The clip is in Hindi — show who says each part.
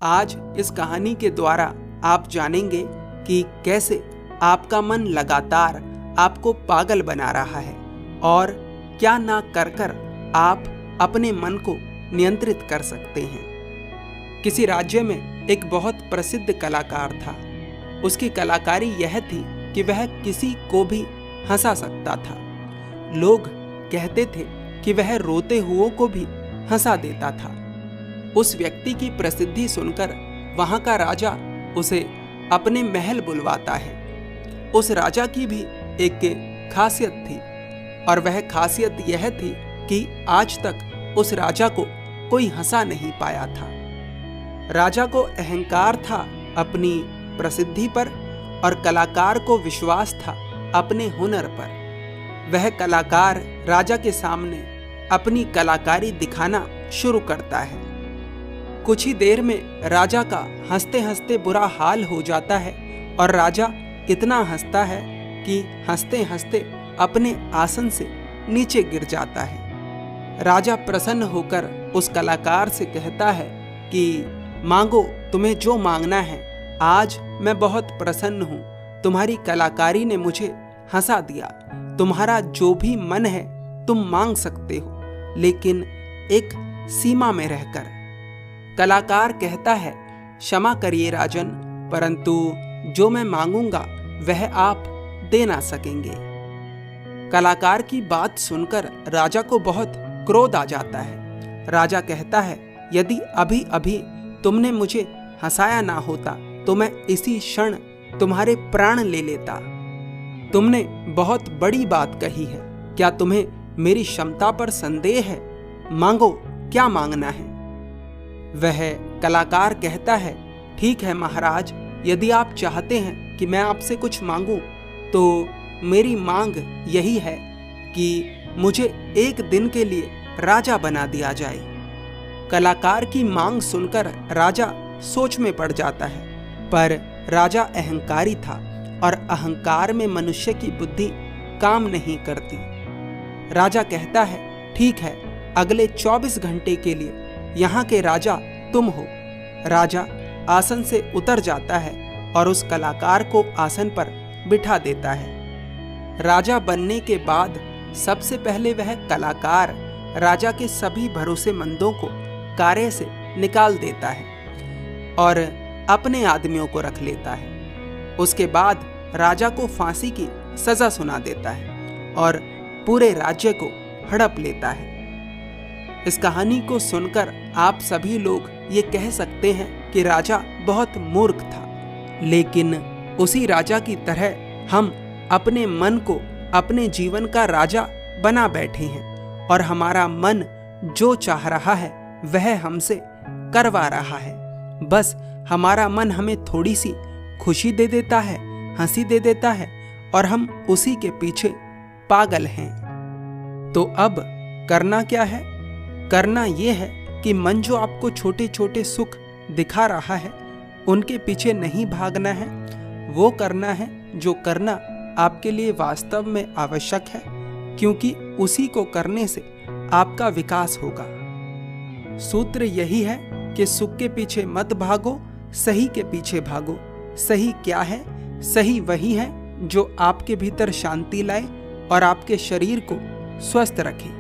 Speaker 1: आज इस कहानी के द्वारा आप जानेंगे कि कैसे आपका मन लगातार आपको पागल बना रहा है और क्या ना कर कर आप अपने मन को नियंत्रित कर सकते हैं। किसी राज्य में एक बहुत प्रसिद्ध कलाकार था। उसकी कलाकारी यह थी कि वह किसी को भी हंसा सकता था। लोग कहते थे कि वह रोते हुओं को भी हंसा देता था। उस व्यक्ति की प्रसिद्धि सुनकर वहां का राजा उसे अपने महल बुलवाता है। उस राजा की भी एक खासियत थी और वह खासियत यह थी कि आज तक उस राजा को कोई हंसा नहीं पाया था। राजा को अहंकार था अपनी प्रसिद्धि पर और कलाकार को विश्वास था अपने हुनर पर। वह कलाकार राजा के सामने अपनी कलाकारी दिखाना शुरू करता है। कुछ ही देर में राजा का हंसते हंसते बुरा हाल हो जाता है और राजा इतना हंसता है कि हंसते हंसते अपने आसन से नीचे गिर जाता है। राजा प्रसन्न होकर उस कलाकार से कहता है कि मांगो, तुम्हें जो मांगना है। आज मैं बहुत प्रसन्न हूँ। तुम्हारी कलाकारी ने मुझे हंसा दिया। तुम्हारा जो भी मन है तुम मांग सकते हो, लेकिन एक सीमा में रहकर। कलाकार कहता है, क्षमा करिए राजन, परंतु जो मैं मांगूंगा वह आप दे ना सकेंगे। कलाकार की बात सुनकर राजा को बहुत क्रोध आ जाता है। राजा कहता है, यदि अभी अभी तुमने मुझे हंसाया ना होता तो मैं इसी क्षण तुम्हारे प्राण ले लेता। तुमने बहुत बड़ी बात कही है। क्या तुम्हें मेरी क्षमता पर संदेह है? मांगो, क्या मांगना है? वह कलाकार कहता है, ठीक है महाराज, यदि आप चाहते हैं कि मैं आपसे कुछ मांगूं तो मेरी मांग यही है कि मुझे एक दिन के लिए राजा बना दिया जाए। कलाकार की मांग सुनकर राजा सोच में पड़ जाता है, पर राजा अहंकारी था और अहंकार में मनुष्य की बुद्धि काम नहीं करती। राजा कहता है, ठीक है, अगले 24 घंटे के लिए यहाँ के राजा तुम हो। राजा आसन से उतर जाता है और उस कलाकार को आसन पर बिठा देता है। राजा बनने के बाद सबसे पहले वह कलाकार राजा के सभी भरोसेमंदों को कार्य से निकाल देता है और अपने आदमियों को रख लेता है। उसके बाद राजा को फांसी की सजा सुना देता है और पूरे राज्य को हड़प लेता है। इस कहानी को सुनकर आप सभी लोग ये कह सकते हैं कि राजा बहुत मूर्ख था, लेकिन उसी राजा की तरह हम अपने मन को अपने जीवन का राजा बना बैठे हैं और हमारा मन जो चाह रहा है वह हमसे करवा रहा है। बस हमारा मन हमें थोड़ी सी खुशी दे देता है, हंसी दे देता है और हम उसी के पीछे पागल हैं। तो अब करना क्या है? करना यह है कि मन जो आपको छोटे छोटे सुख दिखा रहा है उनके पीछे नहीं भागना है। वो करना है जो करना आपके लिए वास्तव में आवश्यक है, क्योंकि उसी को करने से आपका विकास होगा। सूत्र यही है कि सुख के पीछे मत भागो, सही के पीछे भागो। सही क्या है? सही वही है जो आपके भीतर शांति लाए और आपके शरीर को स्वस्थ रखे।